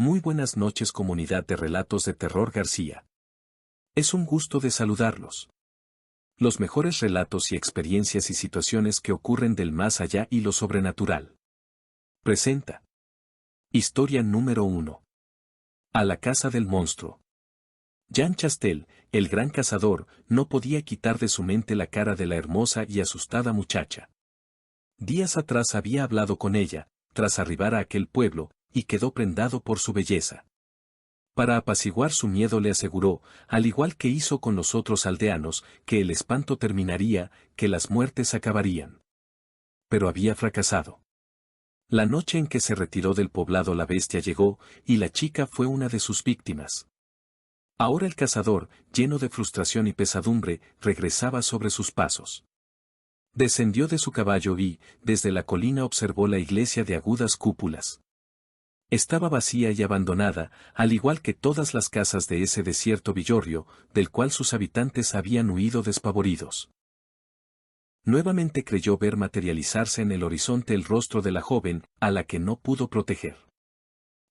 Muy buenas noches, comunidad de Relatos de Terror García. Es un gusto de saludarlos. Los mejores relatos y experiencias y situaciones que ocurren del más allá y lo sobrenatural. Presenta. Historia número 1. A la casa del monstruo. Jean Chastel, el gran cazador, no podía quitar de su mente la cara de la hermosa y asustada muchacha. Días atrás había hablado con ella, tras arribar a aquel pueblo, y quedó prendado por su belleza. Para apaciguar su miedo le aseguró, al igual que hizo con los otros aldeanos, que el espanto terminaría, que las muertes acabarían. Pero había fracasado. La noche en que se retiró del poblado la bestia llegó, y la chica fue una de sus víctimas. Ahora el cazador, lleno de frustración y pesadumbre, regresaba sobre sus pasos. Descendió de su caballo y, desde la colina observó la iglesia de agudas cúpulas. Estaba vacía y abandonada, al igual que todas las casas de ese desierto villorrio, del cual sus habitantes habían huido despavoridos. Nuevamente creyó ver materializarse en el horizonte el rostro de la joven, a la que no pudo proteger.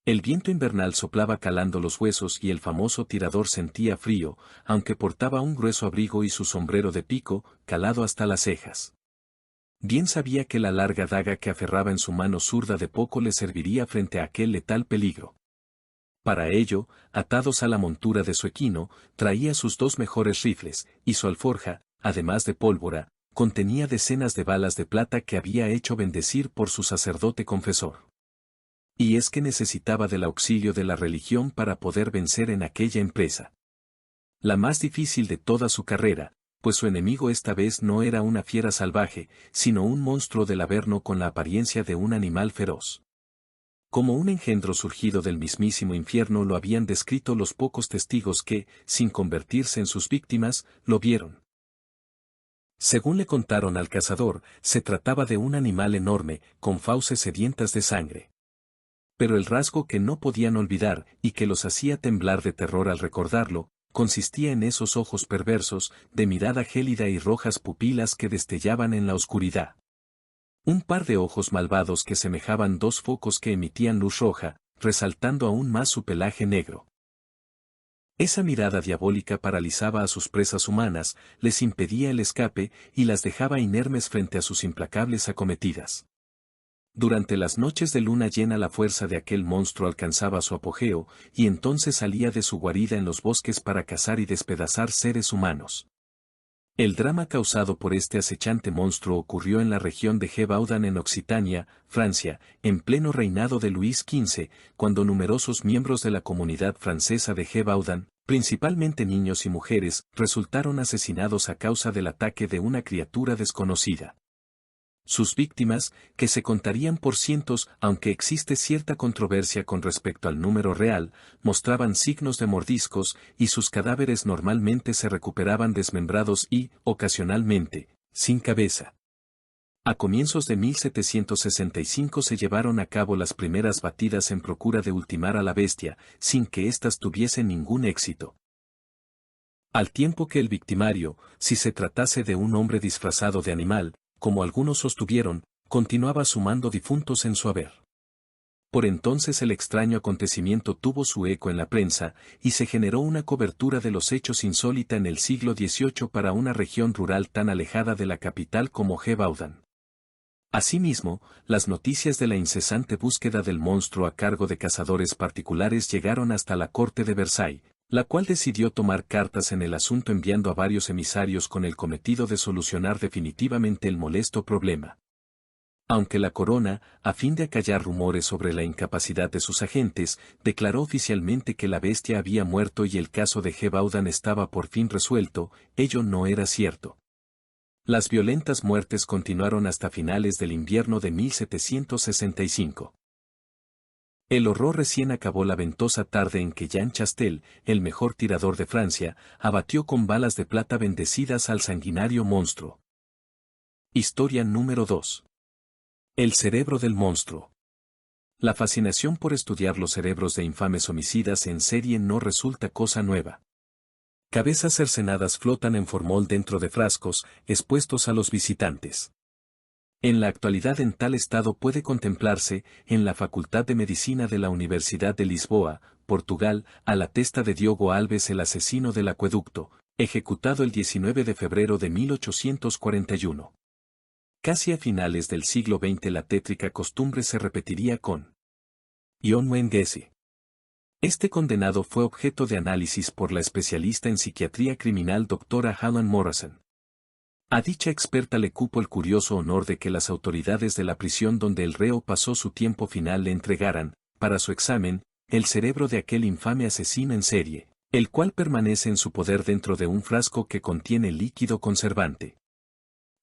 El viento invernal soplaba calando los huesos y el famoso tirador sentía frío, aunque portaba un grueso abrigo y su sombrero de pico, calado hasta las cejas. Bien sabía que la larga daga que aferraba en su mano zurda de poco le serviría frente a aquel letal peligro. Para ello, atados a la montura de su equino, traía sus dos mejores rifles, y su alforja, además de pólvora, contenía decenas de balas de plata que había hecho bendecir por su sacerdote confesor. Y es que necesitaba del auxilio de la religión para poder vencer en aquella empresa. La más difícil de toda su carrera, pues su enemigo esta vez no era una fiera salvaje, sino un monstruo del Averno con la apariencia de un animal feroz. Como un engendro surgido del mismísimo infierno lo habían descrito los pocos testigos que, sin convertirse en sus víctimas, lo vieron. Según le contaron al cazador, se trataba de un animal enorme, con fauces sedientas de sangre. Pero el rasgo que no podían olvidar, y que los hacía temblar de terror al recordarlo, consistía en esos ojos perversos, de mirada gélida y rojas pupilas que destellaban en la oscuridad. Un par de ojos malvados que semejaban dos focos que emitían luz roja, resaltando aún más su pelaje negro. Esa mirada diabólica paralizaba a sus presas humanas, les impedía el escape y las dejaba inermes frente a sus implacables acometidas. Durante las noches de luna llena la fuerza de aquel monstruo alcanzaba su apogeo, y entonces salía de su guarida en los bosques para cazar y despedazar seres humanos. El drama causado por este acechante monstruo ocurrió en la región de Gévaudan en Occitania, Francia, en pleno reinado de Luis XV, cuando numerosos miembros de la comunidad francesa de Gévaudan, principalmente niños y mujeres, resultaron asesinados a causa del ataque de una criatura desconocida. Sus víctimas, que se contarían por cientos, aunque existe cierta controversia con respecto al número real, mostraban signos de mordiscos, y sus cadáveres normalmente se recuperaban desmembrados y, ocasionalmente, sin cabeza. A comienzos de 1765 se llevaron a cabo las primeras batidas en procura de ultimar a la bestia, sin que éstas tuviesen ningún éxito. Al tiempo que el victimario, si se tratase de un hombre disfrazado de animal, como algunos sostuvieron, continuaba sumando difuntos en su haber. Por entonces el extraño acontecimiento tuvo su eco en la prensa, y se generó una cobertura de los hechos insólita en el siglo XVIII para una región rural tan alejada de la capital como Gévaudan. Asimismo, las noticias de la incesante búsqueda del monstruo a cargo de cazadores particulares llegaron hasta la corte de Versailles, la cual decidió tomar cartas en el asunto enviando a varios emisarios con el cometido de solucionar definitivamente el molesto problema. Aunque la corona, a fin de acallar rumores sobre la incapacidad de sus agentes, declaró oficialmente que la bestia había muerto y el caso de Gévaudan estaba por fin resuelto, ello no era cierto. Las violentas muertes continuaron hasta finales del invierno de 1765. El horror recién acabó la ventosa tarde en que Jean Chastel, el mejor tirador de Francia, abatió con balas de plata bendecidas al sanguinario monstruo. Historia número 2. El cerebro del monstruo. La fascinación por estudiar los cerebros de infames homicidas en serie no resulta cosa nueva. Cabezas cercenadas flotan en formol dentro de frascos, expuestos a los visitantes. En la actualidad en tal estado puede contemplarse, en la Facultad de Medicina de la Universidad de Lisboa, Portugal, a la testa de Diogo Alves el asesino del acueducto, ejecutado el 19 de febrero de 1841. Casi a finales del siglo XX la tétrica costumbre se repetiría con John Wayne Gacy. Este condenado fue objeto de análisis por la especialista en psiquiatría criminal doctora Helen Morrison. A dicha experta le cupo el curioso honor de que las autoridades de la prisión donde el reo pasó su tiempo final le entregaran, para su examen, el cerebro de aquel infame asesino en serie, el cual permanece en su poder dentro de un frasco que contiene líquido conservante.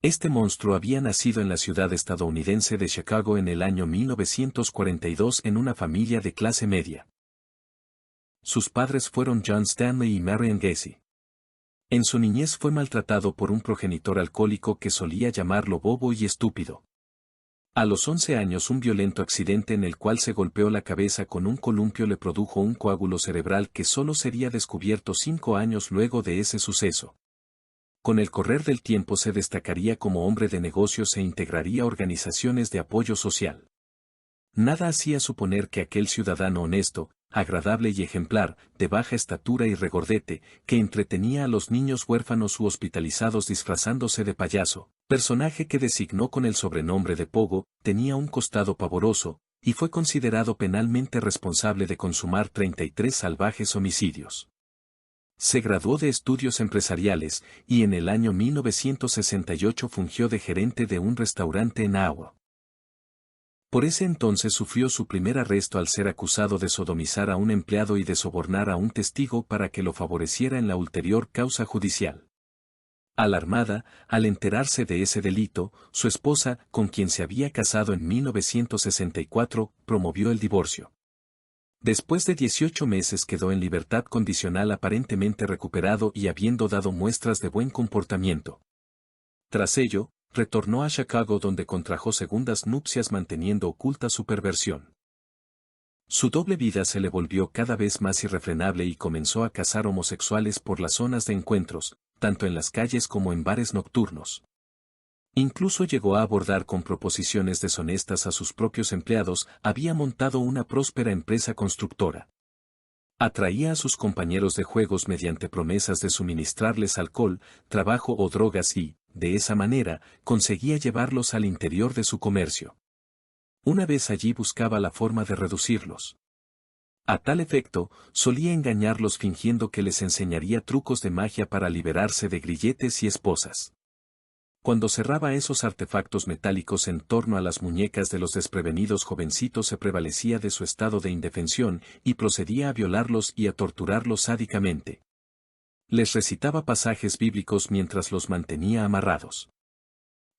Este monstruo había nacido en la ciudad estadounidense de Chicago en el año 1942 en una familia de clase media. Sus padres fueron John Stanley y Marian Gacy. En su niñez fue maltratado por un progenitor alcohólico que solía llamarlo bobo y estúpido. A los 11 años un violento accidente en el cual se golpeó la cabeza con un columpio le produjo un coágulo cerebral que solo sería descubierto 5 años luego de ese suceso. Con el correr del tiempo se destacaría como hombre de negocios e integraría organizaciones de apoyo social. Nada hacía suponer que aquel ciudadano honesto, agradable y ejemplar, de baja estatura y regordete, que entretenía a los niños huérfanos u hospitalizados disfrazándose de payaso, personaje que designó con el sobrenombre de Pogo, tenía un costado pavoroso, y fue considerado penalmente responsable de consumar 33 salvajes homicidios. Se graduó de estudios empresariales, y en el año 1968 fungió de gerente de un restaurante en Agua. Por ese entonces sufrió su primer arresto al ser acusado de sodomizar a un empleado y de sobornar a un testigo para que lo favoreciera en la ulterior causa judicial. Alarmada, al enterarse de ese delito, su esposa, con quien se había casado en 1964, promovió el divorcio. Después de 18 meses quedó en libertad condicional aparentemente recuperado y habiendo dado muestras de buen comportamiento. Tras ello, retornó a Chicago donde contrajo segundas nupcias manteniendo oculta su perversión. Su doble vida se le volvió cada vez más irrefrenable y comenzó a cazar homosexuales por las zonas de encuentros, tanto en las calles como en bares nocturnos. Incluso llegó a abordar con proposiciones deshonestas a sus propios empleados, había montado una próspera empresa constructora. Atraía a sus compañeros de juegos mediante promesas de suministrarles alcohol, trabajo o drogas y, de esa manera, conseguía llevarlos al interior de su comercio. Una vez allí buscaba la forma de reducirlos. A tal efecto, solía engañarlos fingiendo que les enseñaría trucos de magia para liberarse de grilletes y esposas. Cuando cerraba esos artefactos metálicos en torno a las muñecas de los desprevenidos jovencitos se prevalecía de su estado de indefensión y procedía a violarlos y a torturarlos sádicamente. Les recitaba pasajes bíblicos mientras los mantenía amarrados.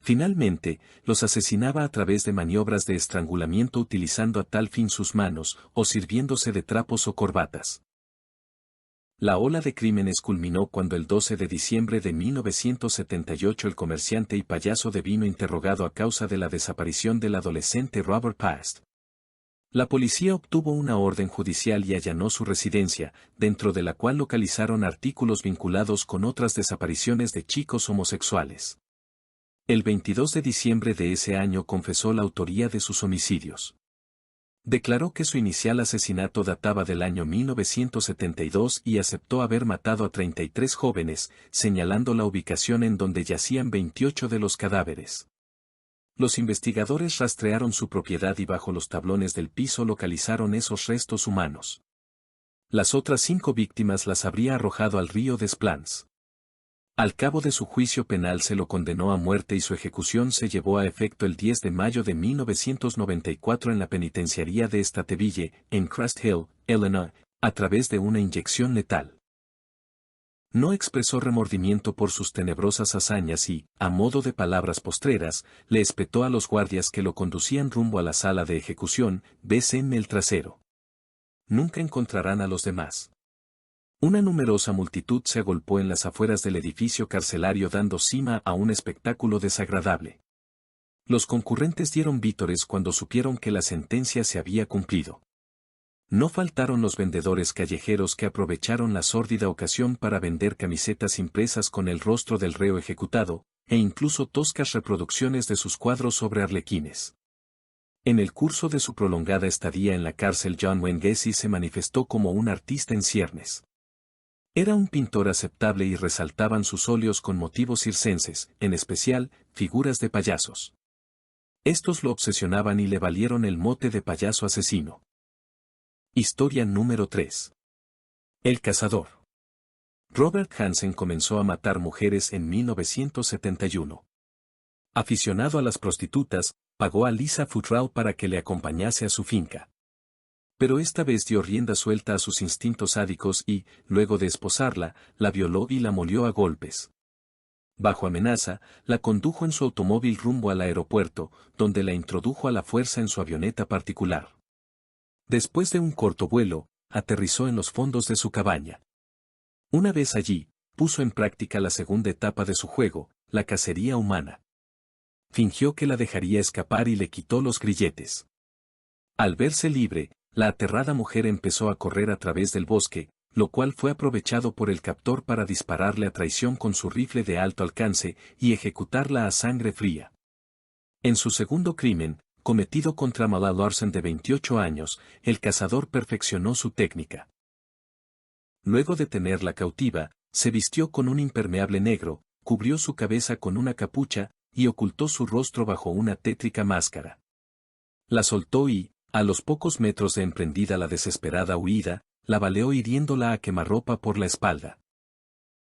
Finalmente, los asesinaba a través de maniobras de estrangulamiento utilizando a tal fin sus manos o sirviéndose de trapos o corbatas. La ola de crímenes culminó cuando el 12 de diciembre de 1978 el comerciante y payaso devino interrogado a causa de la desaparición del adolescente Robert Past. La policía obtuvo una orden judicial y allanó su residencia, dentro de la cual localizaron artículos vinculados con otras desapariciones de chicos homosexuales. El 22 de diciembre de ese año confesó la autoría de sus homicidios. Declaró que su inicial asesinato databa del año 1972 y aceptó haber matado a 33 jóvenes, señalando la ubicación en donde yacían 28 de los cadáveres. Los investigadores rastrearon su propiedad y bajo los tablones del piso localizaron esos restos humanos. Las otras 5 víctimas las habría arrojado al río Des Plaines. Al cabo de su juicio penal se lo condenó a muerte y su ejecución se llevó a efecto el 10 de mayo de 1994 en la penitenciaría de Stateville, en Crest Hill, Illinois, a través de una inyección letal. No expresó remordimiento por sus tenebrosas hazañas y, a modo de palabras postreras, le espetó a los guardias que lo conducían rumbo a la sala de ejecución: bésenme el trasero. Nunca encontrarán a los demás. Una numerosa multitud se agolpó en las afueras del edificio carcelario dando cima a un espectáculo desagradable. Los concurrentes dieron vítores cuando supieron que la sentencia se había cumplido. No faltaron los vendedores callejeros que aprovecharon la sórdida ocasión para vender camisetas impresas con el rostro del reo ejecutado, e incluso toscas reproducciones de sus cuadros sobre arlequines. En el curso de su prolongada estadía en la cárcel, John Wayne Gacy se manifestó como un artista en ciernes. Era un pintor aceptable y resaltaban sus óleos con motivos circenses, en especial, figuras de payasos. Estos lo obsesionaban y le valieron el mote de payaso asesino. Historia número 3. El cazador. Robert Hansen comenzó a matar mujeres en 1971. Aficionado a las prostitutas, pagó a Lisa Futrell para que le acompañase a su finca. Pero esta vez dio rienda suelta a sus instintos sádicos y, luego de esposarla, la violó y la molió a golpes. Bajo amenaza, la condujo en su automóvil rumbo al aeropuerto, donde la introdujo a la fuerza en su avioneta particular. Después de un corto vuelo, aterrizó en los fondos de su cabaña. Una vez allí, puso en práctica la segunda etapa de su juego, la cacería humana. Fingió que la dejaría escapar y le quitó los grilletes. Al verse libre, la aterrada mujer empezó a correr a través del bosque, lo cual fue aprovechado por el captor para dispararle a traición con su rifle de alto alcance y ejecutarla a sangre fría. En su segundo crimen, cometido contra Mala Larsen de 28 años, el cazador perfeccionó su técnica. Luego de tenerla cautiva, se vistió con un impermeable negro, cubrió su cabeza con una capucha y ocultó su rostro bajo una tétrica máscara. La soltó y, a los pocos metros de emprendida la desesperada huida, la baleó hiriéndola a quemarropa por la espalda.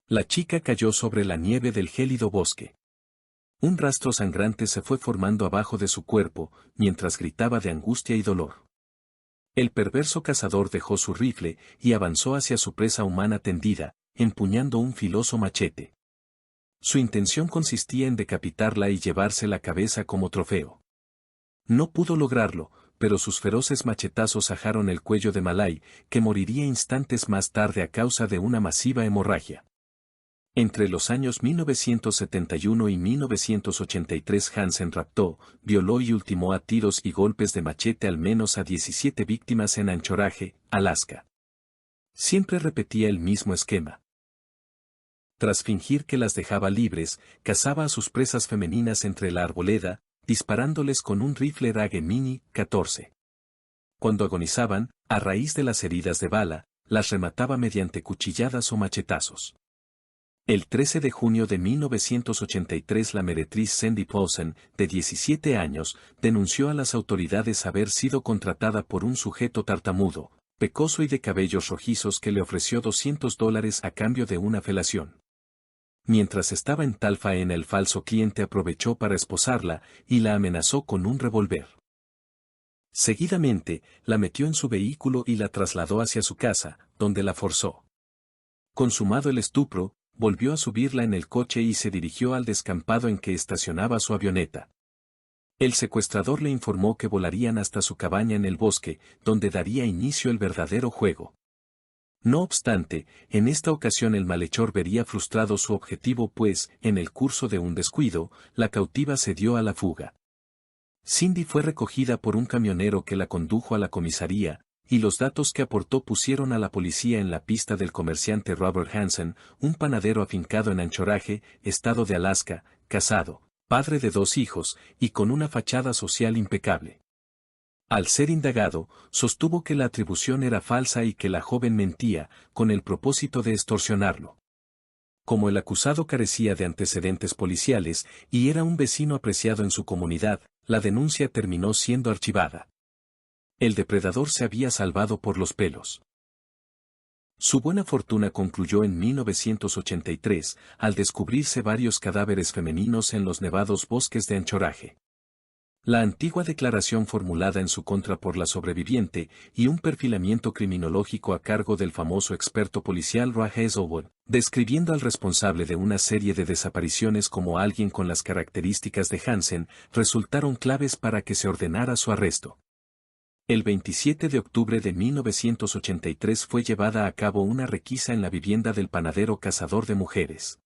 La chica cayó sobre la nieve del gélido bosque. Un rastro sangrante se fue formando abajo de su cuerpo, mientras gritaba de angustia y dolor. El perverso cazador dejó su rifle y avanzó hacia su presa humana tendida, empuñando un filoso machete. Su intención consistía en decapitarla y llevarse la cabeza como trofeo. No pudo lograrlo, pero sus feroces machetazos ajaron el cuello de Malay, que moriría instantes más tarde a causa de una masiva hemorragia. Entre los años 1971 y 1983 Hansen raptó, violó y ultimó a tiros y golpes de machete al menos a 17 víctimas en Anchorage, Alaska. Siempre repetía el mismo esquema. Tras fingir que las dejaba libres, cazaba a sus presas femeninas entre la arboleda, disparándoles con un rifle Rage Mini 14. Cuando agonizaban, a raíz de las heridas de bala, las remataba mediante cuchilladas o machetazos. El 13 de junio de 1983 la meretriz Sandy Paulsen, de 17 años, denunció a las autoridades haber sido contratada por un sujeto tartamudo, pecoso y de cabellos rojizos que le ofreció $200 a cambio de una felación. Mientras estaba en tal faena el falso cliente aprovechó para esposarla y la amenazó con un revólver. Seguidamente, la metió en su vehículo y la trasladó hacia su casa, donde la forzó. Consumado el estupro, volvió a subirla en el coche y se dirigió al descampado en que estacionaba su avioneta. El secuestrador le informó que volarían hasta su cabaña en el bosque, donde daría inicio el verdadero juego. No obstante, en esta ocasión el malhechor vería frustrado su objetivo pues, en el curso de un descuido, la cautiva se dio a la fuga. Cindy fue recogida por un camionero que la condujo a la comisaría, y los datos que aportó pusieron a la policía en la pista del comerciante Robert Hansen, un panadero afincado en Anchorage, estado de Alaska, casado, padre de 2 hijos, y con una fachada social impecable. Al ser indagado, sostuvo que la atribución era falsa y que la joven mentía, con el propósito de extorsionarlo. Como el acusado carecía de antecedentes policiales y era un vecino apreciado en su comunidad, la denuncia terminó siendo archivada. El depredador se había salvado por los pelos. Su buena fortuna concluyó en 1983, al descubrirse varios cadáveres femeninos en los nevados bosques de Anchorage. La antigua declaración formulada en su contra por la sobreviviente y un perfilamiento criminológico a cargo del famoso experto policial Roy Hazelwood, describiendo al responsable de una serie de desapariciones como alguien con las características de Hansen, resultaron claves para que se ordenara su arresto. El 27 de octubre de 1983 fue llevada a cabo una requisa en la vivienda del panadero cazador de mujeres.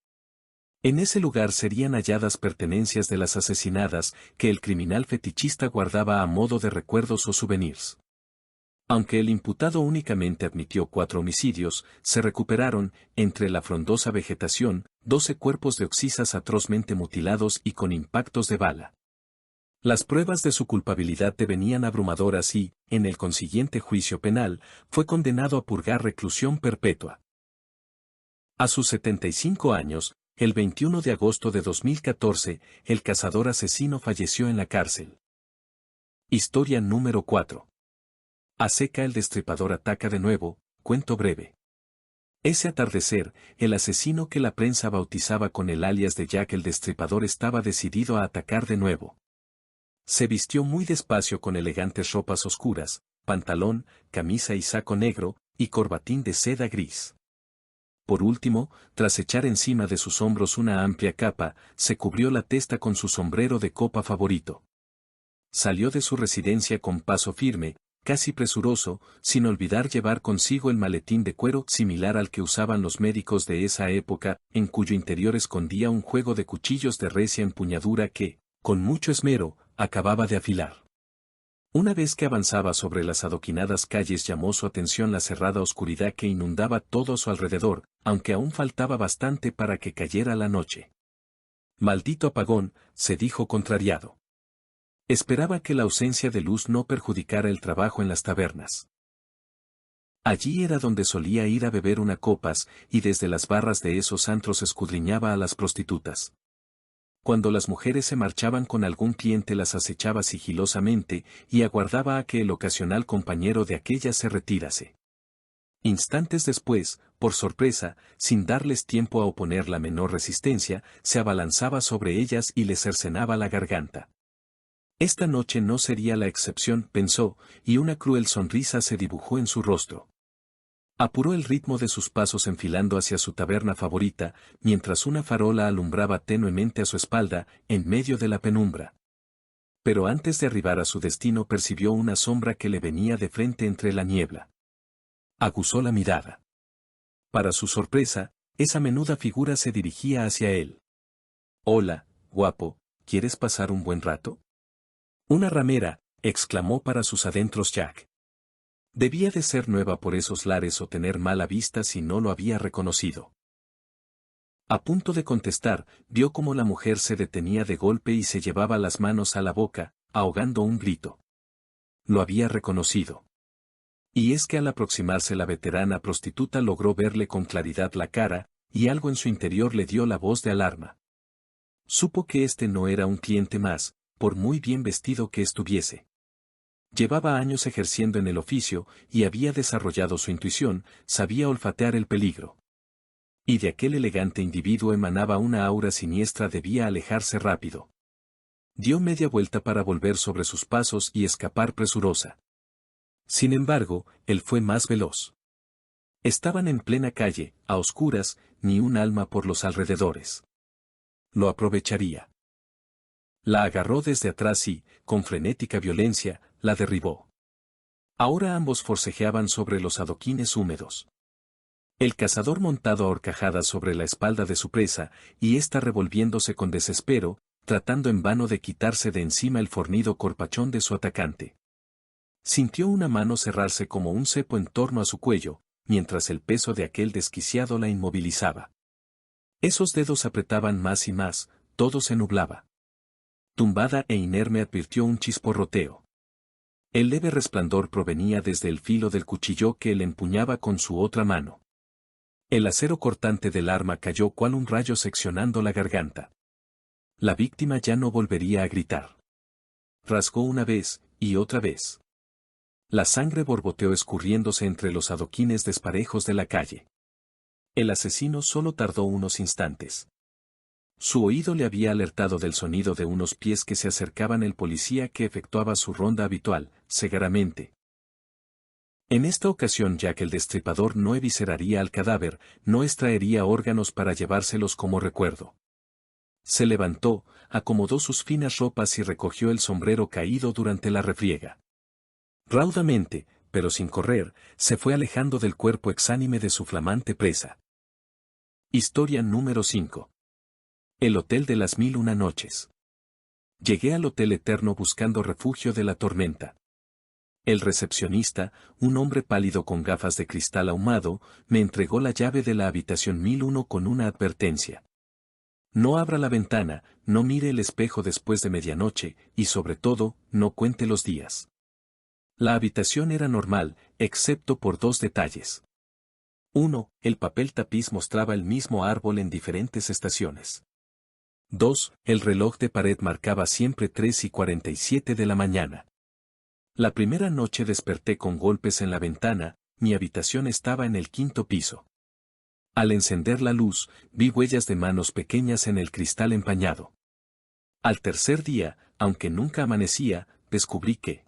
En ese lugar serían halladas pertenencias de las asesinadas que el criminal fetichista guardaba a modo de recuerdos o souvenirs. Aunque el imputado únicamente admitió 4 homicidios, se recuperaron, entre la frondosa vegetación, 12 cuerpos de oxisas atrozmente mutilados y con impactos de bala. Las pruebas de su culpabilidad devenían abrumadoras y, en el consiguiente juicio penal, fue condenado a purgar reclusión perpetua. A sus 75 años, el 21 de agosto de 2014, el cazador asesino falleció en la cárcel. Historia número 4. A seca el destripador ataca de nuevo, cuento breve. Ese atardecer, el asesino que la prensa bautizaba con el alias de Jack el Destripador estaba decidido a atacar de nuevo. Se vistió muy despacio con elegantes ropas oscuras, pantalón, camisa y saco negro, y corbatín de seda gris. Por último, tras echar encima de sus hombros una amplia capa, se cubrió la testa con su sombrero de copa favorito. Salió de su residencia con paso firme, casi presuroso, sin olvidar llevar consigo el maletín de cuero similar al que usaban los médicos de esa época, en cuyo interior escondía un juego de cuchillos de recia empuñadura que, con mucho esmero, acababa de afilar. Una vez que avanzaba sobre las adoquinadas calles llamó su atención la cerrada oscuridad que inundaba todo a su alrededor, aunque aún faltaba bastante para que cayera la noche. Maldito apagón, se dijo contrariado. Esperaba que la ausencia de luz no perjudicara el trabajo en las tabernas. Allí era donde solía ir a beber una copas, y desde las barras de esos antros escudriñaba a las prostitutas. Cuando las mujeres se marchaban con algún cliente las acechaba sigilosamente, y aguardaba a que el ocasional compañero de aquellas se retirase. Instantes después, por sorpresa, sin darles tiempo a oponer la menor resistencia, se abalanzaba sobre ellas y les cercenaba la garganta. Esta noche no sería la excepción, pensó, y una cruel sonrisa se dibujó en su rostro. Apuró el ritmo de sus pasos enfilando hacia su taberna favorita, mientras una farola alumbraba tenuemente a su espalda, en medio de la penumbra. Pero antes de arribar a su destino percibió una sombra que le venía de frente entre la niebla. Aguzó la mirada. Para su sorpresa, esa menuda figura se dirigía hacia él. «Hola, guapo, ¿quieres pasar un buen rato?» «Una ramera», exclamó para sus adentros Jack. Debía de ser nueva por esos lares o tener mala vista si no lo había reconocido. A punto de contestar, vio cómo la mujer se detenía de golpe y se llevaba las manos a la boca, ahogando un grito. Lo había reconocido. Y es que al aproximarse la veterana prostituta logró verle con claridad la cara, y algo en su interior le dio la voz de alarma. Supo que este no era un cliente más, por muy bien vestido que estuviese. Llevaba años ejerciendo en el oficio, y había desarrollado su intuición, sabía olfatear el peligro. Y de aquel elegante individuo emanaba una aura siniestra, debía alejarse rápido. Dio media vuelta para volver sobre sus pasos y escapar presurosa. Sin embargo, él fue más veloz. Estaban en plena calle, a oscuras, ni un alma por los alrededores. Lo aprovecharía. La agarró desde atrás y, con frenética violencia, la derribó. Ahora ambos forcejeaban sobre los adoquines húmedos. El cazador montado a horcajadas sobre la espalda de su presa, y ésta revolviéndose con desespero, tratando en vano de quitarse de encima el fornido corpachón de su atacante. Sintió una mano cerrarse como un cepo en torno a su cuello, mientras el peso de aquel desquiciado la inmovilizaba. Esos dedos apretaban más y más, todo se nublaba. Tumbada e inerme advirtió un chisporroteo. El leve resplandor provenía desde el filo del cuchillo que él empuñaba con su otra mano. El acero cortante del arma cayó cual un rayo seccionando la garganta. La víctima ya no volvería a gritar. Rasgó una vez, y otra vez. La sangre borboteó escurriéndose entre los adoquines desparejos de la calle. El asesino solo tardó unos instantes. Su oído le había alertado del sonido de unos pies que se acercaban. El policía que efectuaba su ronda habitual, cegaramente. En esta ocasión Jack el Destripador no evisceraría al cadáver, no extraería órganos para llevárselos como recuerdo. Se levantó, acomodó sus finas ropas y recogió el sombrero caído durante la refriega. Raudamente, pero sin correr, se fue alejando del cuerpo exánime de su flamante presa. Historia número 5. El Hotel de las 1001 noches. Llegué al Hotel Eterno buscando refugio de la tormenta. El recepcionista, un hombre pálido con gafas de cristal ahumado, me entregó la llave de la habitación 1001 con una advertencia. No abra la ventana, no mire el espejo después de medianoche, y sobre todo, no cuente los días. La habitación era normal, excepto por dos detalles. 1. El papel tapiz mostraba el mismo árbol en diferentes estaciones. 2. El reloj de pared marcaba siempre 3:47 de la mañana. La primera noche desperté con golpes en la ventana, mi habitación estaba en el 5.º piso. Al encender la luz, vi huellas de manos pequeñas en el cristal empañado. Al tercer día, aunque nunca amanecía, descubrí que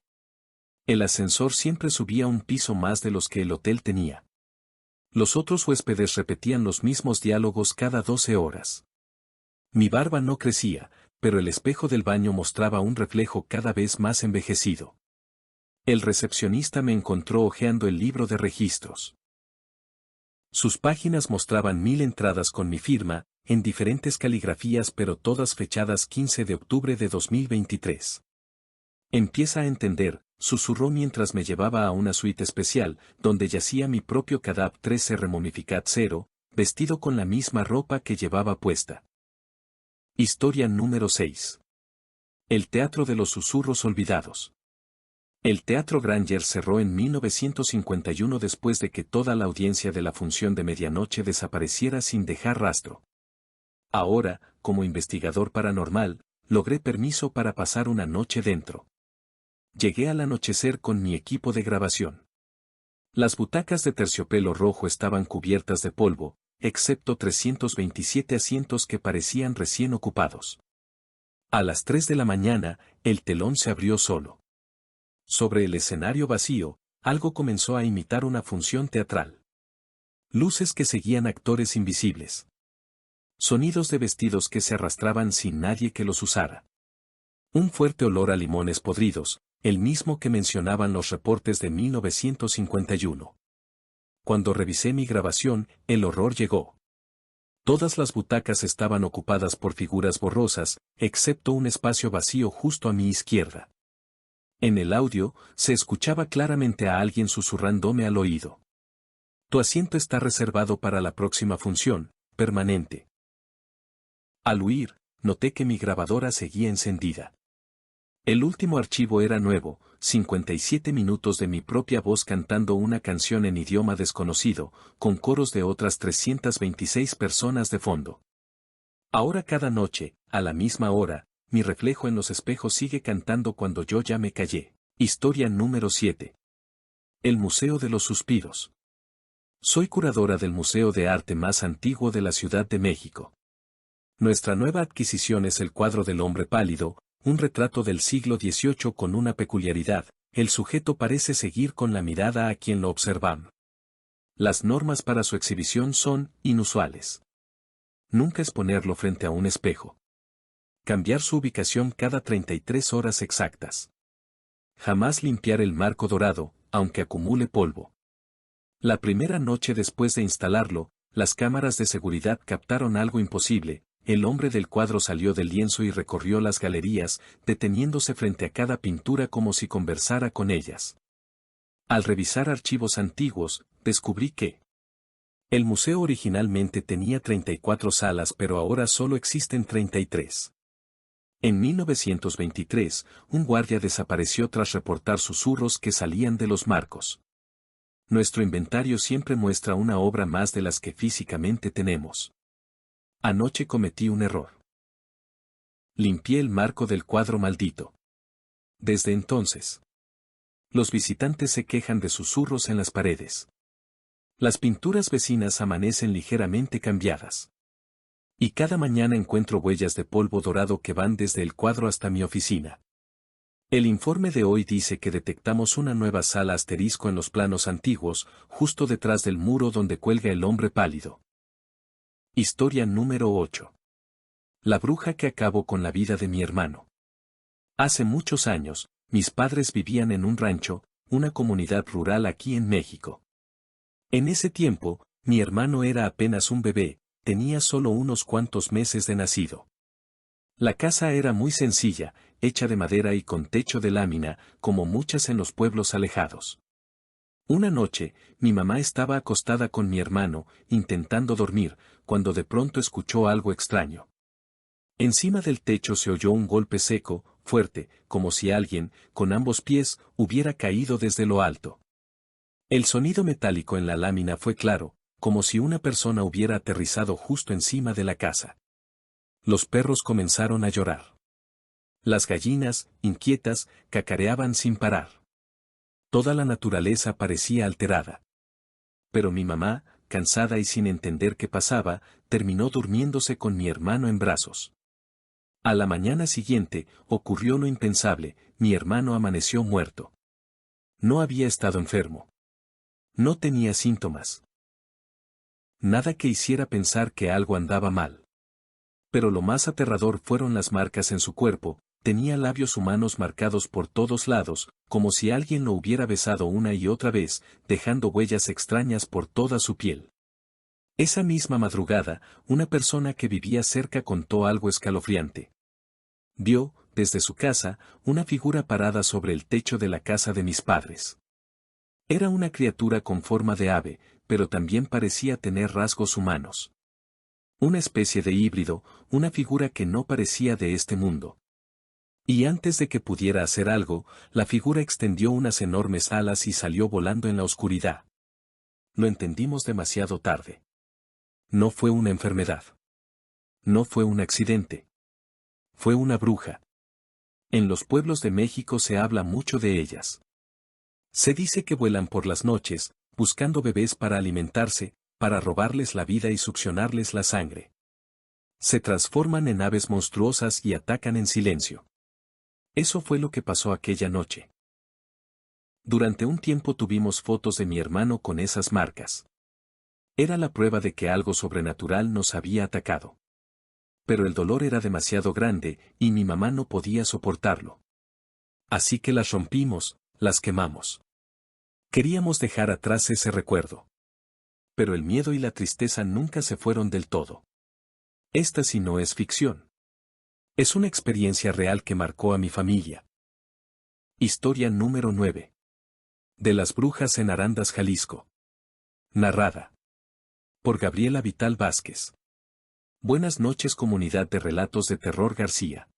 el ascensor siempre subía un piso más de los que el hotel tenía. Los otros huéspedes repetían los mismos diálogos cada 12 horas. Mi barba no crecía, pero el espejo del baño mostraba un reflejo cada vez más envejecido. El recepcionista me encontró hojeando el libro de registros. Sus páginas mostraban 1000 entradas con mi firma, en diferentes caligrafías pero todas fechadas 15 de octubre de 2023. Empieza a entender, susurró mientras me llevaba a una suite especial, donde yacía mi propio Cadab 13 Momificat 0, vestido con la misma ropa que llevaba puesta. Historia número 6. El Teatro de los Susurros Olvidados. El Teatro Granger cerró en 1951 después de que toda la audiencia de la función de medianoche desapareciera sin dejar rastro. Ahora, como investigador paranormal, logré permiso para pasar una noche dentro. Llegué al anochecer con mi equipo de grabación. Las butacas de terciopelo rojo estaban cubiertas de polvo, excepto 327 asientos que parecían recién ocupados. A las 3 de la mañana, el telón se abrió solo. Sobre el escenario vacío, algo comenzó a imitar una función teatral. Luces que seguían actores invisibles. Sonidos de vestidos que se arrastraban sin nadie que los usara. Un fuerte olor a limones podridos, el mismo que mencionaban los reportes de 1951. Cuando revisé mi grabación, el horror llegó. Todas las butacas estaban ocupadas por figuras borrosas, excepto un espacio vacío justo a mi izquierda. En el audio, se escuchaba claramente a alguien susurrándome al oído. Tu asiento está reservado para la próxima función, permanente. Al huir, noté que mi grabadora seguía encendida. El último archivo era nuevo, 57 minutos de mi propia voz cantando una canción en idioma desconocido, con coros de otras 326 personas de fondo. Ahora cada noche, a la misma hora, mi reflejo en los espejos sigue cantando cuando yo ya me callé. Historia número 7. El Museo de los Suspiros. Soy curadora del museo de arte más antiguo de la Ciudad de México. Nuestra nueva adquisición es el cuadro del hombre pálido, un retrato del siglo XVIII con una peculiaridad: el sujeto parece seguir con la mirada a quien lo observa. Las normas para su exhibición son inusuales. Nunca exponerlo frente a un espejo. Cambiar su ubicación cada 33 horas exactas. Jamás limpiar el marco dorado, aunque acumule polvo. La primera noche después de instalarlo, las cámaras de seguridad captaron algo imposible. El hombre del cuadro salió del lienzo y recorrió las galerías, deteniéndose frente a cada pintura como si conversara con ellas. Al revisar archivos antiguos, descubrí que el museo originalmente tenía 34 salas, pero ahora solo existen 33. En 1923, un guardia desapareció tras reportar susurros que salían de los marcos. Nuestro inventario siempre muestra una obra más de las que físicamente tenemos. Anoche cometí un error. Limpié el marco del cuadro maldito. Desde entonces, los visitantes se quejan de susurros en las paredes. Las pinturas vecinas amanecen ligeramente cambiadas. Y cada mañana encuentro huellas de polvo dorado que van desde el cuadro hasta mi oficina. El informe de hoy dice que detectamos una nueva sala asterisco en los planos antiguos, justo detrás del muro donde cuelga el hombre pálido. Historia número 8. La bruja que acabó con la vida de mi hermano. Hace muchos años, mis padres vivían en un rancho, una comunidad rural aquí en México. En ese tiempo, mi hermano era apenas un bebé, tenía solo unos cuantos meses de nacido. La casa era muy sencilla, hecha de madera y con techo de lámina, como muchas en los pueblos alejados. Una noche, mi mamá estaba acostada con mi hermano, intentando dormir, cuando de pronto escuchó algo extraño. Encima del techo se oyó un golpe seco, fuerte, como si alguien, con ambos pies, hubiera caído desde lo alto. El sonido metálico en la lámina fue claro, como si una persona hubiera aterrizado justo encima de la casa. Los perros comenzaron a llorar. Las gallinas, inquietas, cacareaban sin parar. Toda la naturaleza parecía alterada. Pero mi mamá, cansada y sin entender qué pasaba, terminó durmiéndose con mi hermano en brazos. A la mañana siguiente, ocurrió lo impensable, mi hermano amaneció muerto. No había estado enfermo. No tenía síntomas. Nada que hiciera pensar que algo andaba mal. Pero lo más aterrador fueron las marcas en su cuerpo, tenía labios humanos marcados por todos lados, como si alguien lo hubiera besado una y otra vez, dejando huellas extrañas por toda su piel. Esa misma madrugada, una persona que vivía cerca contó algo escalofriante. Vio, desde su casa, una figura parada sobre el techo de la casa de mis padres. Era una criatura con forma de ave, pero también parecía tener rasgos humanos. Una especie de híbrido, una figura que no parecía de este mundo. Y antes de que pudiera hacer algo, la figura extendió unas enormes alas y salió volando en la oscuridad. Lo entendimos demasiado tarde. No fue una enfermedad. No fue un accidente. Fue una bruja. En los pueblos de México se habla mucho de ellas. Se dice que vuelan por las noches, buscando bebés para alimentarse, para robarles la vida y succionarles la sangre. Se transforman en aves monstruosas y atacan en silencio. Eso fue lo que pasó aquella noche. Durante un tiempo tuvimos fotos de mi hermano con esas marcas. Era la prueba de que algo sobrenatural nos había atacado. Pero el dolor era demasiado grande, y mi mamá no podía soportarlo. Así que las rompimos, las quemamos. Queríamos dejar atrás ese recuerdo. Pero el miedo y la tristeza nunca se fueron del todo. Esta sí no es ficción. Es una experiencia real que marcó a mi familia. Historia número 9. De las brujas en Arandas, Jalisco. Narrada por Gabriela Vital Vázquez. Buenas noches, comunidad de Relatos de Terror García.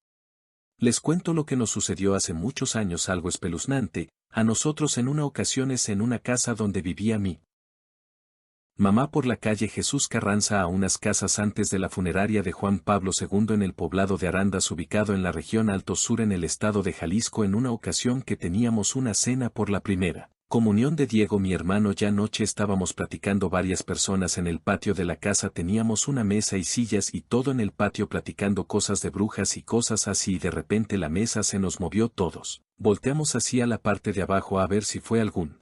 Les cuento lo que nos sucedió hace muchos años, algo espeluznante, a nosotros en una ocasión en una casa donde vivía mi mamá por la calle Jesús Carranza, a unas casas antes de la funeraria de Juan Pablo II, en el poblado de Arandas, ubicado en la región Alto Sur en el estado de Jalisco. En una ocasión que teníamos una cena por la primera comunión de Diego, mi hermano, ya noche, estábamos platicando varias personas en el patio de la casa, teníamos una mesa y sillas y todo en el patio platicando cosas de brujas y cosas así, y de repente la mesa se nos movió. Todos volteamos hacia la parte de abajo a ver si fue algún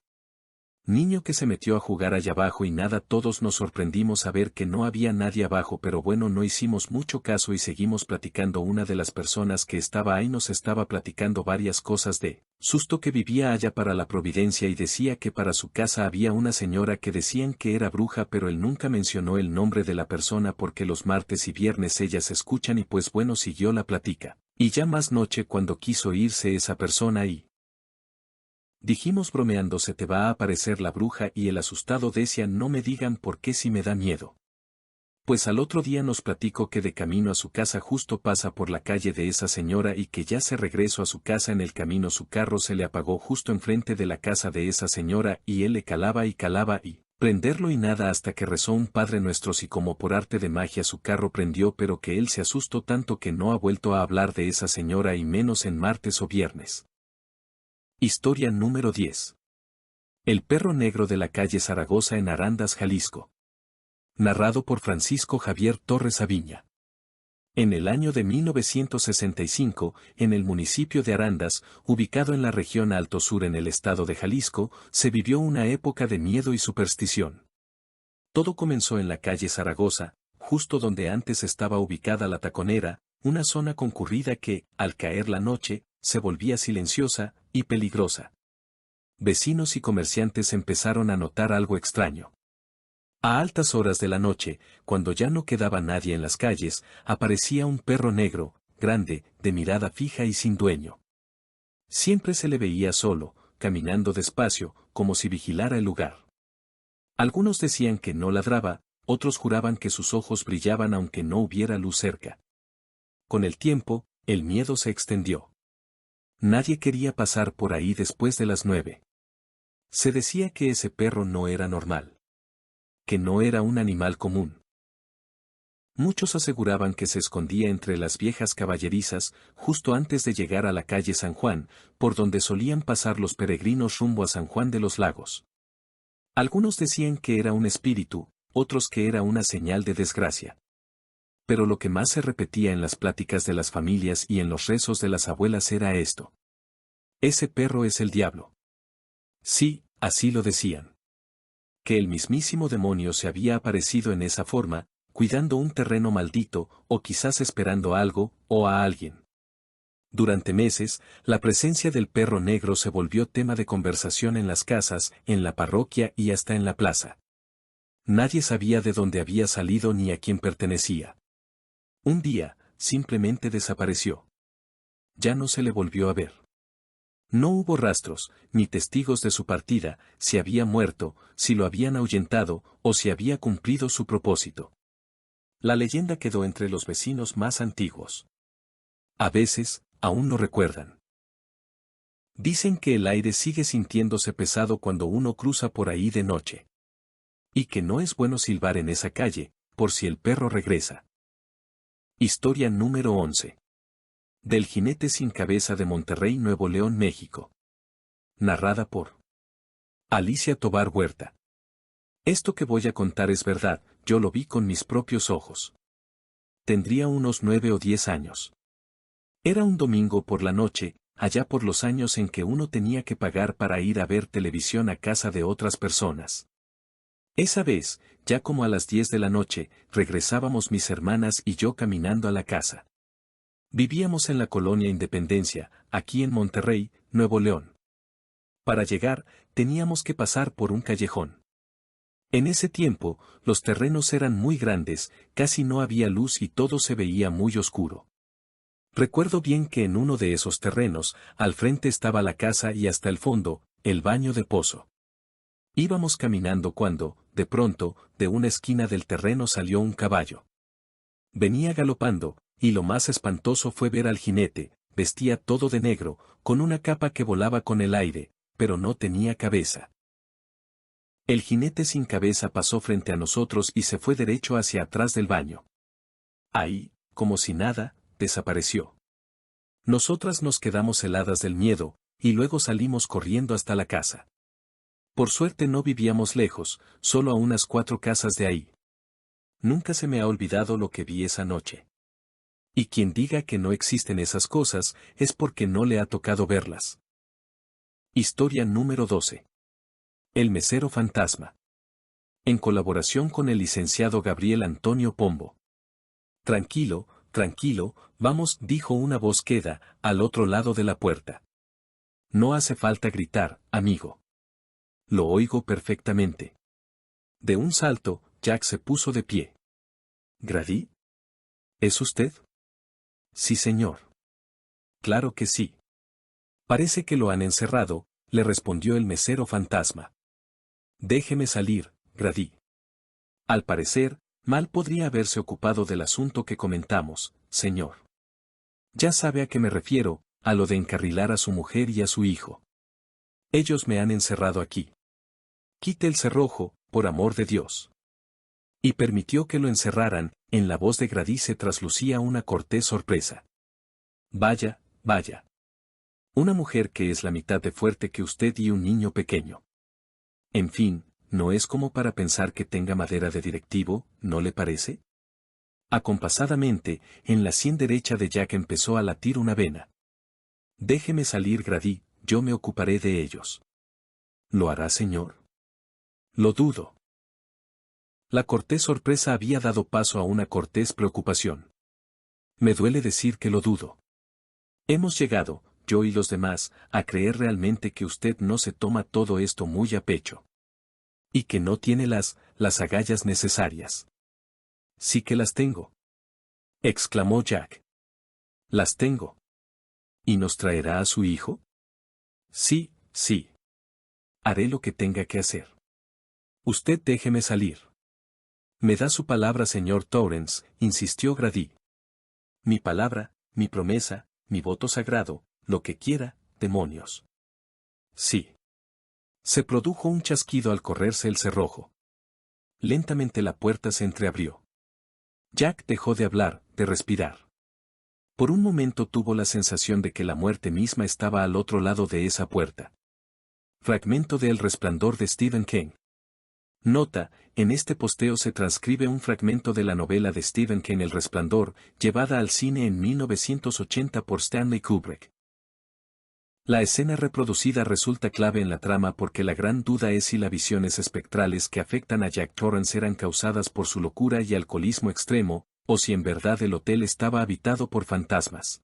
niño que se metió a jugar allá abajo, y nada. Todos nos sorprendimos a ver que no había nadie abajo, pero bueno, no hicimos mucho caso y seguimos platicando. Una de las personas que estaba ahí nos estaba platicando varias cosas de susto que vivía allá para la Providencia, y decía que para su casa había una señora que decían que era bruja, pero él nunca mencionó el nombre de la persona porque los martes y viernes ellas escuchan. Y pues bueno, siguió la plática. Y ya más noche, cuando quiso irse esa persona, y dijimos bromeando: se te va a aparecer la bruja, y el asustado decía: no me digan, por qué si me da miedo. Pues al otro día nos platicó que de camino a su casa justo pasa por la calle de esa señora, y que ya se regresó a su casa. En el camino su carro se le apagó justo enfrente de la casa de esa señora, y él le calaba y prenderlo y nada, hasta que rezó un Padre Nuestro y como por arte de magia su carro prendió, pero que él se asustó tanto que no ha vuelto a hablar de esa señora, y menos en martes o viernes. Historia número 10. El perro negro de la calle Zaragoza, en Arandas, Jalisco. Narrado por Francisco Javier Torres Aviña. En el año de 1965, en el municipio de Arandas, ubicado en la región Alto Sur en el estado de Jalisco, se vivió una época de miedo y superstición. Todo comenzó en la calle Zaragoza, justo donde antes estaba ubicada la Taconera, una zona concurrida que, al caer la noche, se volvía silenciosa y peligrosa. Vecinos y comerciantes empezaron a notar algo extraño. A altas horas de la noche, cuando ya no quedaba nadie en las calles, aparecía un perro negro, grande, de mirada fija y sin dueño. Siempre se le veía solo, caminando despacio, como si vigilara el lugar. Algunos decían que no ladraba, otros juraban que sus ojos brillaban aunque no hubiera luz cerca. Con el tiempo, el miedo se extendió. Nadie quería pasar por ahí después de las 9. Se decía que ese perro no era normal. Que no era un animal común. Muchos aseguraban que se escondía entre las viejas caballerizas, justo antes de llegar a la calle San Juan, por donde solían pasar los peregrinos rumbo a San Juan de los Lagos. Algunos decían que era un espíritu, otros que era una señal de desgracia. Pero lo que más se repetía en las pláticas de las familias y en los rezos de las abuelas era esto. Ese perro es el diablo. Sí, así lo decían. Que el mismísimo demonio se había aparecido en esa forma, cuidando un terreno maldito, o quizás esperando algo, o a alguien. Durante meses, la presencia del perro negro se volvió tema de conversación en las casas, en la parroquia y hasta en la plaza. Nadie sabía de dónde había salido ni a quién pertenecía. Un día, simplemente desapareció. Ya no se le volvió a ver. No hubo rastros, ni testigos de su partida, si había muerto, si lo habían ahuyentado, o si había cumplido su propósito. La leyenda quedó entre los vecinos más antiguos. A veces, aún lo recuerdan. Dicen que el aire sigue sintiéndose pesado cuando uno cruza por ahí de noche. Y que no es bueno silbar en esa calle, por si el perro regresa. Historia número 11. Del jinete sin cabeza de Monterrey, Nuevo León, México. Narrada por Alicia Tobar Huerta. Esto que voy a contar es verdad, yo lo vi con mis propios ojos. Tendría unos 9 o 10 años. Era un domingo por la noche, allá por los años en que uno tenía que pagar para ir a ver televisión a casa de otras personas. Esa vez, ya como a las 10 de la noche, regresábamos mis hermanas y yo caminando a la casa. Vivíamos en la colonia Independencia, aquí en Monterrey, Nuevo León. Para llegar, teníamos que pasar por un callejón. En ese tiempo, los terrenos eran muy grandes, casi no había luz y todo se veía muy oscuro. Recuerdo bien que en uno de esos terrenos, al frente estaba la casa y hasta el fondo, el baño de pozo. Íbamos caminando cuando, de pronto, de una esquina del terreno salió un caballo. Venía galopando, y lo más espantoso fue ver al jinete, vestía todo de negro, con una capa que volaba con el aire, pero no tenía cabeza. El jinete sin cabeza pasó frente a nosotros y se fue derecho hacia atrás del baño. Ahí, como si nada, desapareció. Nosotras nos quedamos heladas del miedo, y luego salimos corriendo hasta la casa. Por suerte no vivíamos lejos, solo a unas 4 casas de ahí. Nunca se me ha olvidado lo que vi esa noche. Y quien diga que no existen esas cosas, es porque no le ha tocado verlas. Historia número 12. El mesero fantasma. En colaboración con el licenciado Gabriel Antonio Pombo. Tranquilo, tranquilo, vamos, dijo una voz queda, al otro lado de la puerta. No hace falta gritar, amigo. Lo oigo perfectamente. De un salto, Jack se puso de pie. ¿Grady? ¿Es usted? Sí, señor. Claro que sí. Parece que lo han encerrado, le respondió el mesero fantasma. Déjeme salir, Grady. Al parecer, mal podría haberse ocupado del asunto que comentamos, señor. Ya sabe a qué me refiero, a lo de encarrilar a su mujer y a su hijo. Ellos me han encerrado aquí. Quite el cerrojo, por amor de Dios. Y permitió que lo encerraran, en la voz de Grady se traslucía una cortés sorpresa. Vaya, vaya. Una mujer que es la mitad de fuerte que usted y un niño pequeño. En fin, no es como para pensar que tenga madera de directivo, ¿no le parece? Acompasadamente, en la sien derecha de Jack empezó a latir una vena. Déjeme salir, Grady, yo me ocuparé de ellos. ¿Lo hará, señor? Lo dudo. La cortés sorpresa había dado paso a una cortés preocupación. Me duele decir que lo dudo. Hemos llegado, yo y los demás, a creer realmente que usted no se toma todo esto muy a pecho. Y que no tiene las agallas necesarias. Sí que las tengo. Exclamó Jack. Las tengo. ¿Y nos traerá a su hijo? Sí, sí. Haré lo que tenga que hacer. Usted déjeme salir. Me da su palabra, señor Torrance, insistió Grady. Mi palabra, mi promesa, mi voto sagrado, lo que quiera, demonios. Sí. Se produjo un chasquido al correrse el cerrojo. Lentamente la puerta se entreabrió. Jack dejó de hablar, de respirar. Por un momento tuvo la sensación de que la muerte misma estaba al otro lado de esa puerta. Fragmento de El Resplandor de Stephen King. Nota, en este posteo se transcribe un fragmento de la novela de Stephen King El Resplandor, llevada al cine en 1980 por Stanley Kubrick. La escena reproducida resulta clave en la trama porque la gran duda es si las visiones espectrales que afectan a Jack Torrance eran causadas por su locura y alcoholismo extremo, o si en verdad el hotel estaba habitado por fantasmas.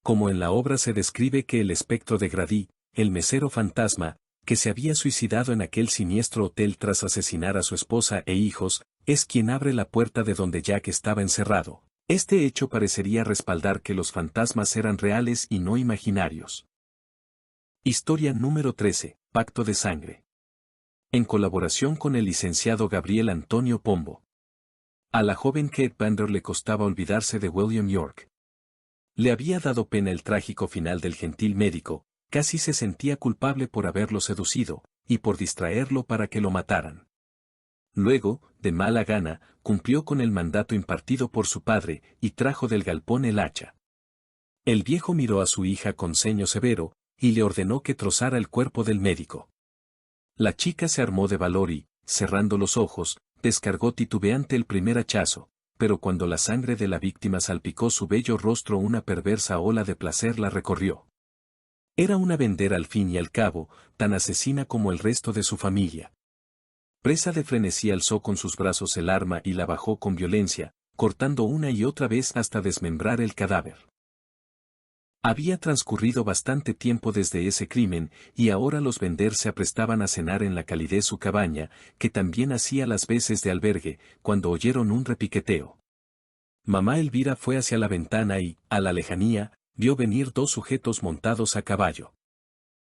Como en la obra se describe que el espectro de Grady, el mesero fantasma, que se había suicidado en aquel siniestro hotel tras asesinar a su esposa e hijos, es quien abre la puerta de donde Jack estaba encerrado. Este hecho parecería respaldar que los fantasmas eran reales y no imaginarios. Historia número 13, Pacto de Sangre. En colaboración con el licenciado Gabriel Antonio Pombo. A la joven Kate Bander le costaba olvidarse de William York. Le había dado pena el trágico final del gentil médico, casi se sentía culpable por haberlo seducido, y por distraerlo para que lo mataran. Luego, de mala gana, cumplió con el mandato impartido por su padre, y trajo del galpón el hacha. El viejo miró a su hija con ceño severo, y le ordenó que trozara el cuerpo del médico. La chica se armó de valor y, cerrando los ojos, descargó titubeante el primer hachazo, pero cuando la sangre de la víctima salpicó su bello rostro una perversa ola de placer la recorrió. Era una Bender al fin y al cabo, tan asesina como el resto de su familia. Presa de frenesí alzó con sus brazos el arma y la bajó con violencia, cortando una y otra vez hasta desmembrar el cadáver. Había transcurrido bastante tiempo desde ese crimen, y ahora los Bender se aprestaban a cenar en la calidez su cabaña, que también hacía las veces de albergue, cuando oyeron un repiqueteo. Mamá Elvira fue hacia la ventana y, a la lejanía, vio venir dos sujetos montados a caballo.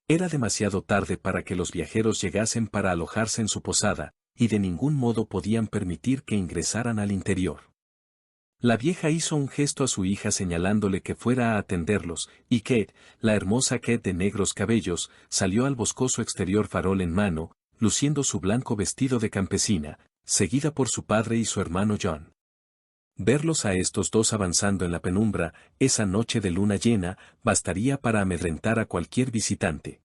Era demasiado tarde para que los viajeros llegasen para alojarse en su posada, y de ningún modo podían permitir que ingresaran al interior. La vieja hizo un gesto a su hija señalándole que fuera a atenderlos, y Kate, la hermosa Kate de negros cabellos, salió al boscoso exterior farol en mano, luciendo su blanco vestido de campesina, seguida por su padre y su hermano John. Verlos a estos dos avanzando en la penumbra, esa noche de luna llena, bastaría para amedrentar a cualquier visitante.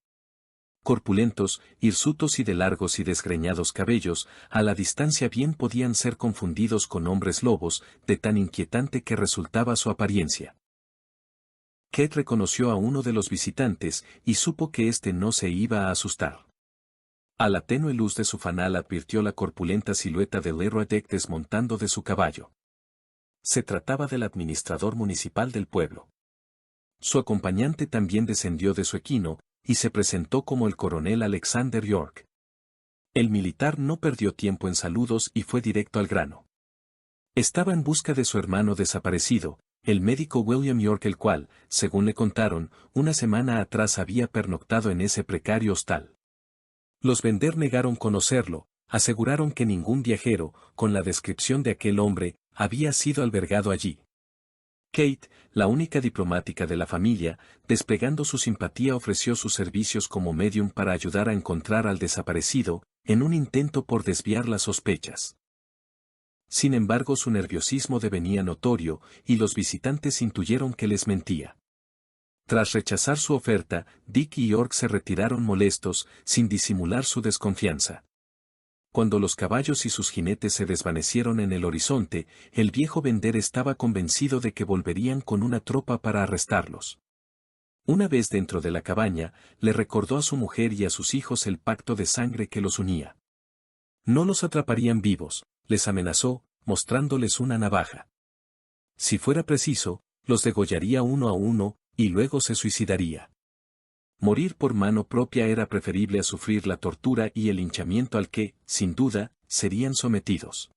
Corpulentos, hirsutos y de largos y desgreñados cabellos, a la distancia bien podían ser confundidos con hombres lobos, de tan inquietante que resultaba su apariencia. Kate reconoció a uno de los visitantes, y supo que éste no se iba a asustar. A la tenue luz de su fanal advirtió la corpulenta silueta de Leroy Deck desmontando de su caballo. Se trataba del administrador municipal del pueblo. Su acompañante también descendió de su equino, y se presentó como el coronel Alexander York. El militar no perdió tiempo en saludos y fue directo al grano. Estaba en busca de su hermano desaparecido, el médico William York, el cual, según le contaron, una semana atrás había pernoctado en ese precario hostal. Los Bender negaron conocerlo, aseguraron que ningún viajero, con la descripción de aquel hombre, había sido albergado allí. Kate, la única diplomática de la familia, desplegando su simpatía ofreció sus servicios como medium para ayudar a encontrar al desaparecido, en un intento por desviar las sospechas. Sin embargo, su nerviosismo devenía notorio, y los visitantes intuyeron que les mentía. Tras rechazar su oferta, Dick y York se retiraron molestos, sin disimular su desconfianza. Cuando los caballos y sus jinetes se desvanecieron en el horizonte, el viejo Bender estaba convencido de que volverían con una tropa para arrestarlos. Una vez dentro de la cabaña, le recordó a su mujer y a sus hijos el pacto de sangre que los unía. No los atraparían vivos, les amenazó, mostrándoles una navaja. Si fuera preciso, los degollaría uno a uno, y luego se suicidaría. Morir por mano propia era preferible a sufrir la tortura y el linchamiento al que, sin duda, serían sometidos.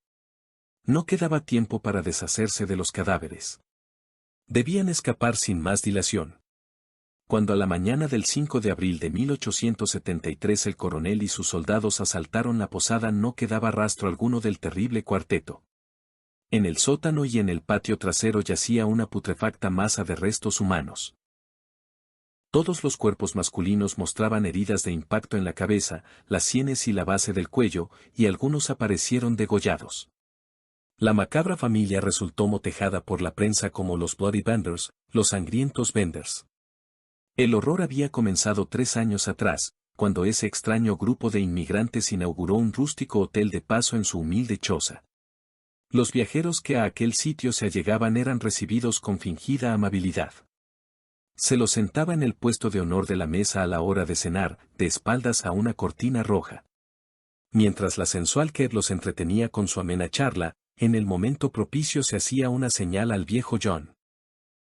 No quedaba tiempo para deshacerse de los cadáveres. Debían escapar sin más dilación. Cuando a la mañana del 5 de abril de 1873 el coronel y sus soldados asaltaron la posada, no quedaba rastro alguno del terrible cuarteto. En el sótano y en el patio trasero yacía una putrefacta masa de restos humanos. Todos los cuerpos masculinos mostraban heridas de impacto en la cabeza, las sienes y la base del cuello, y algunos aparecieron degollados. La macabra familia resultó motejada por la prensa como los Bloody Benders, los sangrientos Benders. El horror había comenzado 3 años atrás, cuando ese extraño grupo de inmigrantes inauguró un rústico hotel de paso en su humilde choza. Los viajeros que a aquel sitio se allegaban eran recibidos con fingida amabilidad. Se los sentaba en el puesto de honor de la mesa a la hora de cenar, de espaldas a una cortina roja. Mientras la sensual Kate los entretenía con su amena charla, en el momento propicio se hacía una señal al viejo John.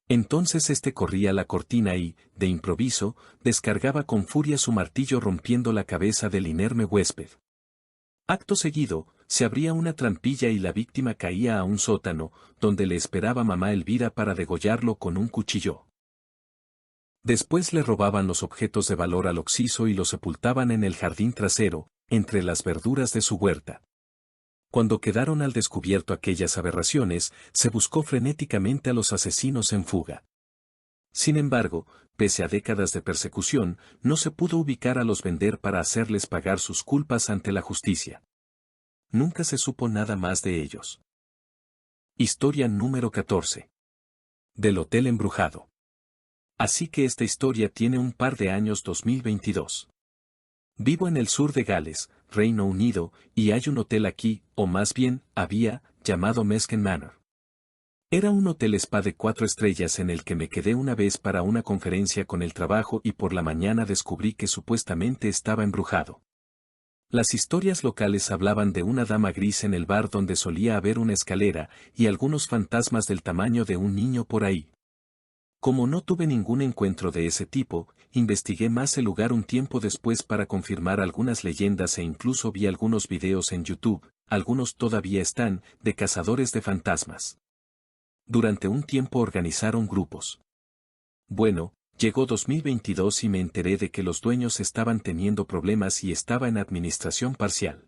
Entonces este corría la cortina y, de improviso, descargaba con furia su martillo rompiendo la cabeza del inerme huésped. Acto seguido, se abría una trampilla y la víctima caía a un sótano, donde le esperaba mamá Elvira para degollarlo con un cuchillo. Después le robaban los objetos de valor al occiso y lo sepultaban en el jardín trasero, entre las verduras de su huerta. Cuando quedaron al descubierto aquellas aberraciones, se buscó frenéticamente a los asesinos en fuga. Sin embargo, pese a décadas de persecución, no se pudo ubicar a los Bender para hacerles pagar sus culpas ante la justicia. Nunca se supo nada más de ellos. Historia número 14. Del Hotel Embrujado. Así que esta historia tiene un par de años 2022. Vivo en el sur de Gales, Reino Unido, y hay un hotel aquí, o más bien, había, llamado Mesken Manor. Era un hotel spa de 4 estrellas en el que me quedé una vez para una conferencia con el trabajo y por la mañana descubrí que supuestamente estaba embrujado. Las historias locales hablaban de una dama gris en el bar donde solía haber una escalera y algunos fantasmas del tamaño de un niño por ahí. Como no tuve ningún encuentro de ese tipo, investigué más el lugar un tiempo después para confirmar algunas leyendas e incluso vi algunos videos en YouTube, algunos todavía están, de cazadores de fantasmas. Durante un tiempo organizaron grupos. Bueno, llegó 2022 y me enteré de que los dueños estaban teniendo problemas y estaba en administración parcial.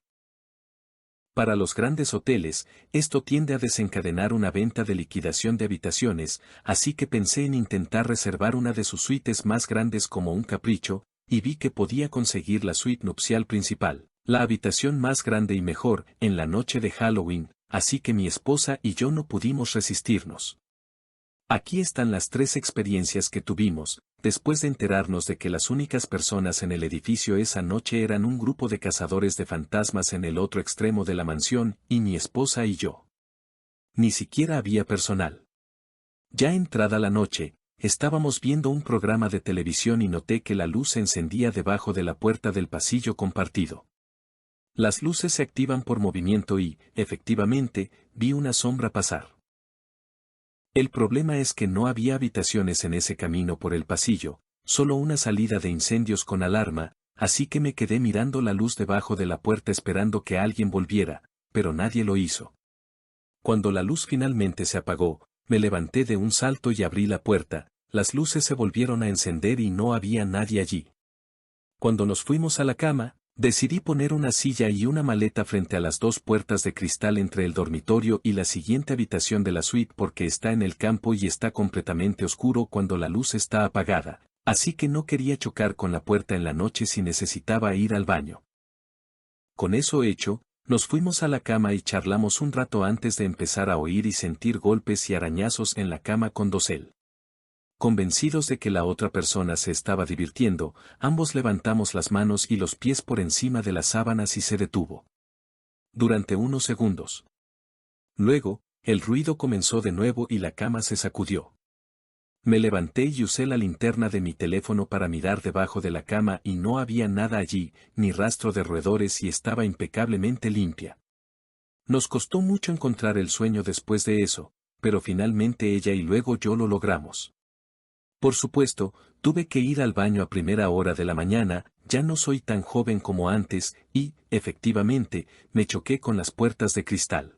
Para los grandes hoteles, esto tiende a desencadenar una venta de liquidación de habitaciones, así que pensé en intentar reservar una de sus suites más grandes como un capricho, y vi que podía conseguir la suite nupcial principal, la habitación más grande y mejor, en la noche de Halloween, así que mi esposa y yo no pudimos resistirnos. Aquí están las 3 experiencias que tuvimos, después de enterarnos de que las únicas personas en el edificio esa noche eran un grupo de cazadores de fantasmas en el otro extremo de la mansión, y mi esposa y yo. Ni siquiera había personal. Ya entrada la noche, estábamos viendo un programa de televisión y noté que la luz se encendía debajo de la puerta del pasillo compartido. Las luces se activan por movimiento y, efectivamente, vi una sombra pasar. El problema es que no había habitaciones en ese camino por el pasillo, solo una salida de incendios con alarma, así que me quedé mirando la luz debajo de la puerta esperando que alguien volviera, pero nadie lo hizo. Cuando la luz finalmente se apagó, me levanté de un salto y abrí la puerta, las luces se volvieron a encender y no había nadie allí. Cuando nos fuimos a la cama, decidí poner una silla y una maleta frente a las 2 puertas de cristal entre el dormitorio y la siguiente habitación de la suite porque está en el campo y está completamente oscuro cuando la luz está apagada, así que no quería chocar con la puerta en la noche si necesitaba ir al baño. Con eso hecho, nos fuimos a la cama y charlamos un rato antes de empezar a oír y sentir golpes y arañazos en la cama con dosel. Convencidos de que la otra persona se estaba divirtiendo, ambos levantamos las manos y los pies por encima de las sábanas y se detuvo. Durante unos segundos. Luego, el ruido comenzó de nuevo y la cama se sacudió. Me levanté y usé la linterna de mi teléfono para mirar debajo de la cama y no había nada allí, ni rastro de roedores y estaba impecablemente limpia. Nos costó mucho encontrar el sueño después de eso, pero finalmente ella y luego yo lo logramos. Por supuesto, tuve que ir al baño a primera hora de la mañana, ya no soy tan joven como antes, y, efectivamente, me choqué con las puertas de cristal.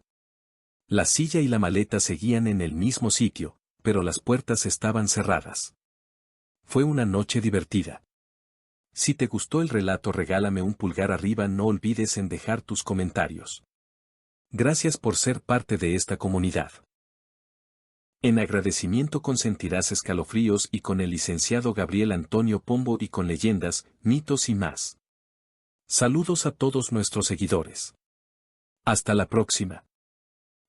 La silla y la maleta seguían en el mismo sitio, pero las puertas estaban cerradas. Fue una noche divertida. Si te gustó el relato, regálame un pulgar arriba, no olvides en dejar tus comentarios. Gracias por ser parte de esta comunidad. En agradecimiento con Sentirás Escalofríos y con el licenciado Gabriel Antonio Pombo y con leyendas, mitos y más. Saludos a todos nuestros seguidores. Hasta la próxima.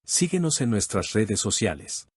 Síguenos en nuestras redes sociales.